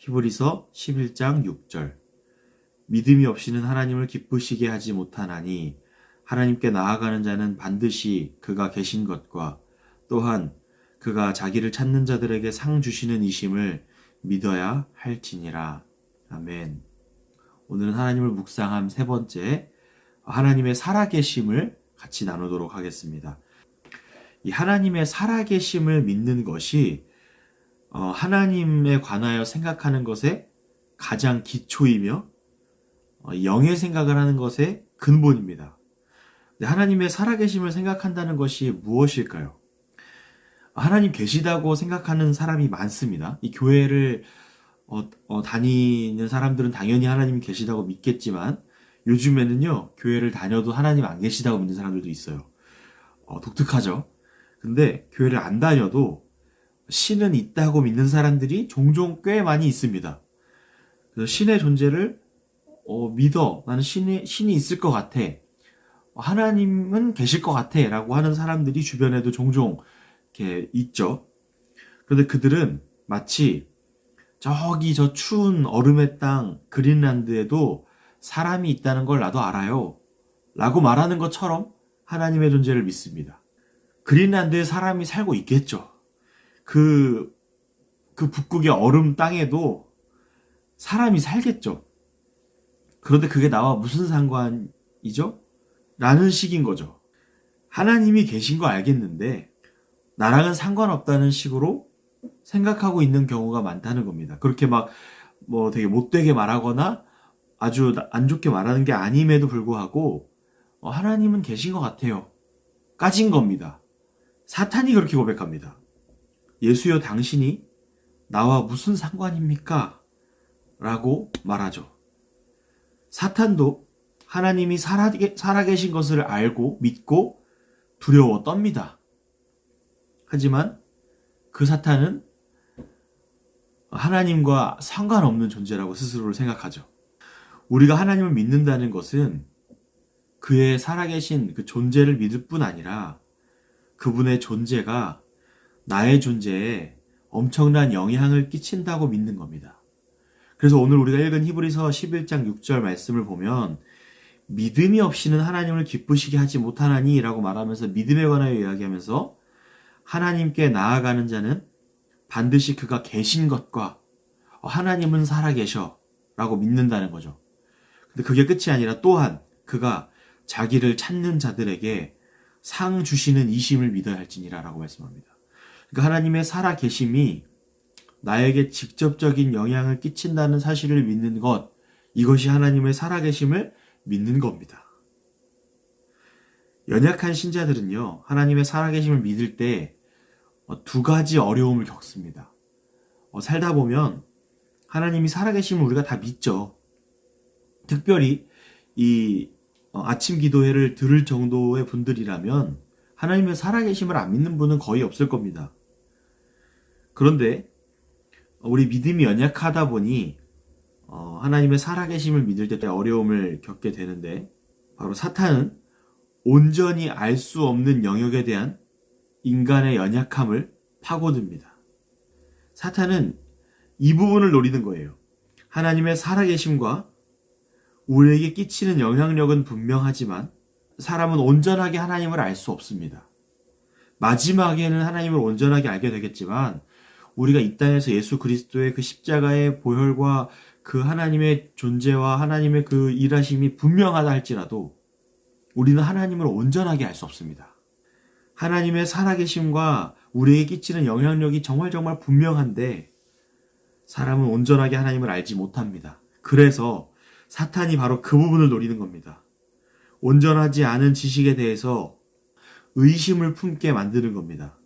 히브리서 11장 6절. 믿음이 없이는 하나님을 기쁘시게 하지 못하나니 하나님께 나아가는 자는 반드시 그가 계신 것과 또한 그가 자기를 찾는 자들에게 상 주시는 이심을 믿어야 할지니라. 아멘. 오늘은 하나님을 묵상한 세 번째, 하나님의 살아계심을 같이 나누도록 하겠습니다. 이 하나님의 살아계심을 믿는 것이 하나님에 관하여 생각하는 것의 가장 기초이며 영의 생각을 하는 것의 근본입니다. 하나님의 살아계심을 생각한다는 것이 무엇일까요? 하나님 계시다고 생각하는 사람이 많습니다. 이 교회를 다니는 사람들은 당연히 하나님 계시다고 믿겠지만 요즘에는요, 교회를 다녀도 하나님 안 계시다고 믿는 사람들도 있어요. 독특하죠? 근데 교회를 안 다녀도 신은 있다고 믿는 사람들이 종종 꽤 많이 있습니다. 그래서 신의 존재를 믿어. 나는 신이 있을 것 같아. 하나님은 계실 것 같아. 라고 하는 사람들이 주변에도 종종 이렇게 있죠. 그런데 그들은 마치 저기 저 추운 얼음의 땅 그린란드에도 사람이 있다는 걸 나도 알아요. 라고 말하는 것처럼 하나님의 존재를 믿습니다. 그린란드에 사람이 살고 있겠죠. 그 북극의 얼음 땅에도 사람이 살겠죠. 그런데 그게 나와 무슨 상관이죠? 라는 식인 거죠. 하나님이 계신 거 알겠는데 나랑은 상관없다는 식으로 생각하고 있는 경우가 많다는 겁니다. 그렇게 되게 못되게 말하거나 아주 안 좋게 말하는 게 아님에도 불구하고 하나님은 계신 것 같아요. 까진 겁니다. 사탄이 그렇게 고백합니다. 예수여 당신이 나와 무슨 상관입니까? 라고 말하죠. 사탄도 하나님이 살아계신 것을 알고 믿고 두려워 떱니다. 하지만 그 사탄은 하나님과 상관없는 존재라고 스스로를 생각하죠. 우리가 하나님을 믿는다는 것은 그의 살아계신 그 존재를 믿을 뿐 아니라 그분의 존재가 나의 존재에 엄청난 영향을 끼친다고 믿는 겁니다. 그래서 오늘 우리가 읽은 히브리서 11장 6절 말씀을 보면 믿음이 없이는 하나님을 기쁘시게 하지 못하나니 라고 말하면서 믿음에 관하여 이야기하면서 하나님께 나아가는 자는 반드시 그가 계신 것과 하나님은 살아계셔 라고 믿는다는 거죠. 근데 그게 끝이 아니라 또한 그가 자기를 찾는 자들에게 상 주시는 이심을 믿어야 할지니라 라고 말씀합니다. 그러니까 하나님의 살아계심이 나에게 직접적인 영향을 끼친다는 사실을 믿는 것, 이것이 하나님의 살아계심을 믿는 겁니다. 연약한 신자들은요, 하나님의 살아계심을 믿을 때 두 가지 어려움을 겪습니다. 살다 보면 하나님이 살아계심을 우리가 다 믿죠. 특별히 이 아침 기도회를 들을 정도의 분들이라면 하나님의 살아계심을 안 믿는 분은 거의 없을 겁니다. 그런데 우리 믿음이 연약하다 보니 하나님의 살아계심을 믿을 때 어려움을 겪게 되는데, 바로 사탄은 온전히 알 수 없는 영역에 대한 인간의 연약함을 파고듭니다. 사탄은 이 부분을 노리는 거예요. 하나님의 살아계심과 우리에게 끼치는 영향력은 분명하지만 사람은 온전하게 하나님을 알 수 없습니다. 마지막에는 하나님을 온전하게 알게 되겠지만 우리가 이 땅에서 예수 그리스도의 그 십자가의 보혈과 그 하나님의 존재와 하나님의 그 일하심이 분명하다 할지라도 우리는 하나님을 온전하게 알 수 없습니다. 하나님의 살아계심과 우리에게 끼치는 영향력이 정말 분명한데 사람은 온전하게 하나님을 알지 못합니다. 그래서 사탄이 바로 그 부분을 노리는 겁니다. 온전하지 않은 지식에 대해서 의심을 품게 만드는 겁니다.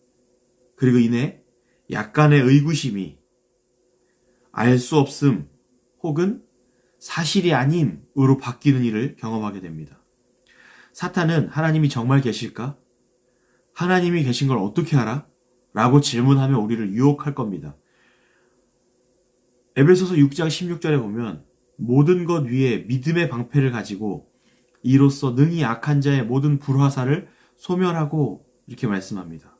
그리고 이내 약간의 의구심이 알 수 없음 혹은 사실이 아님으로 바뀌는 일을 경험하게 됩니다. 사탄은 하나님이 정말 계실까? 하나님이 계신 걸 어떻게 알아? 라고 질문하며 우리를 유혹할 겁니다. 에베소서 6장 16절에 보면 모든 것 위에 믿음의 방패를 가지고 이로써 능히 악한 자의 모든 불화살을 소멸하고 이렇게 말씀합니다.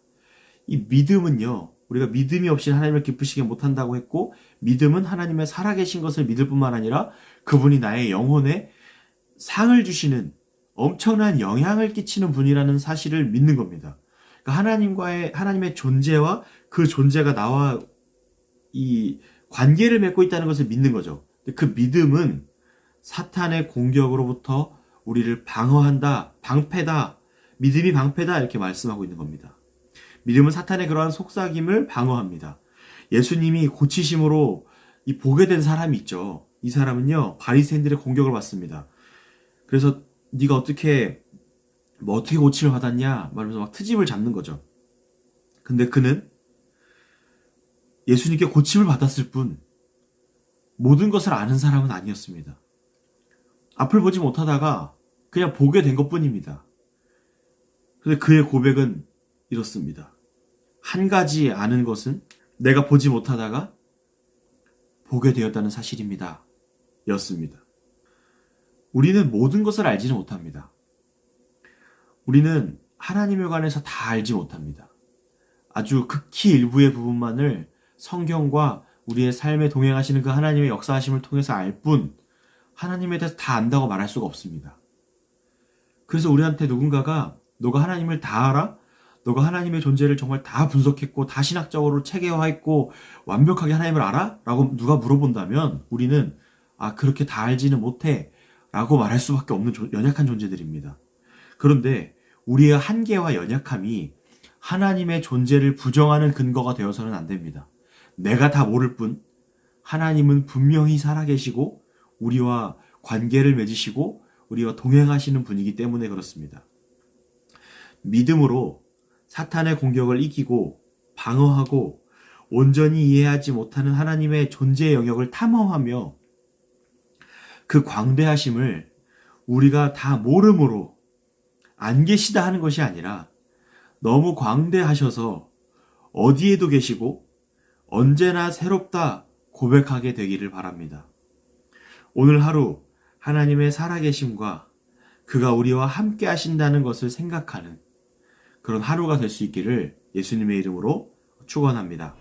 이 믿음은요, 우리가 믿음이 없이 하나님을 기쁘시게 못한다고 했고, 믿음은 하나님의 살아계신 것을 믿을 뿐만 아니라 그분이 나의 영혼에 상을 주시는 엄청난 영향을 끼치는 분이라는 사실을 믿는 겁니다. 그러니까 하나님의 존재와 그 존재가 나와 이 관계를 맺고 있다는 것을 믿는 거죠. 그 믿음은 사탄의 공격으로부터 우리를 방어한다, 방패다, 믿음이 방패다 이렇게 말씀하고 있는 겁니다. 믿음은 사탄의 그러한 속삭임을 방어합니다. 예수님이 고치심으로 이 보게 된 사람이 있죠. 이 사람은요, 바리새인들의 공격을 받습니다. 그래서 네가 어떻게 고침을 받았냐 말하면서 막 트집을 잡는 거죠. 근데 그는 예수님께 고침을 받았을 뿐 모든 것을 아는 사람은 아니었습니다. 앞을 보지 못하다가 그냥 보게 된 것뿐입니다. 근데 그의 고백은 이렇습니다. 한 가지 아는 것은 내가 보지 못하다가 보게 되었다는 사실입니다. 였습니다. 우리는 모든 것을 알지는 못합니다. 우리는 하나님에 관해서 다 알지 못합니다. 아주 극히 일부의 부분만을 성경과 우리의 삶에 동행하시는 그 하나님의 역사하심을 통해서 알 뿐 하나님에 대해서 다 안다고 말할 수가 없습니다. 그래서 우리한테 누군가가 너가 하나님을 다 알아? 너가 하나님의 존재를 정말 다 분석했고 다 신학적으로 체계화했고 완벽하게 하나님을 알아? 라고 누가 물어본다면 우리는 그렇게 다 알지는 못해 라고 말할 수밖에 없는 연약한 존재들입니다. 그런데 우리의 한계와 연약함이 하나님의 존재를 부정하는 근거가 되어서는 안 됩니다. 내가 다 모를 뿐 하나님은 분명히 살아계시고 우리와 관계를 맺으시고 우리와 동행하시는 분이기 때문에 그렇습니다. 믿음으로 사탄의 공격을 이기고 방어하고 온전히 이해하지 못하는 하나님의 존재의 영역을 탐험하며 그 광대하심을 우리가 다 모름으로 안 계시다 하는 것이 아니라 너무 광대하셔서 어디에도 계시고 언제나 새롭다 고백하게 되기를 바랍니다. 오늘 하루 하나님의 살아계심과 그가 우리와 함께 하신다는 것을 생각하는 그런 하루가 될 수 있기를 예수님의 이름으로 축원합니다.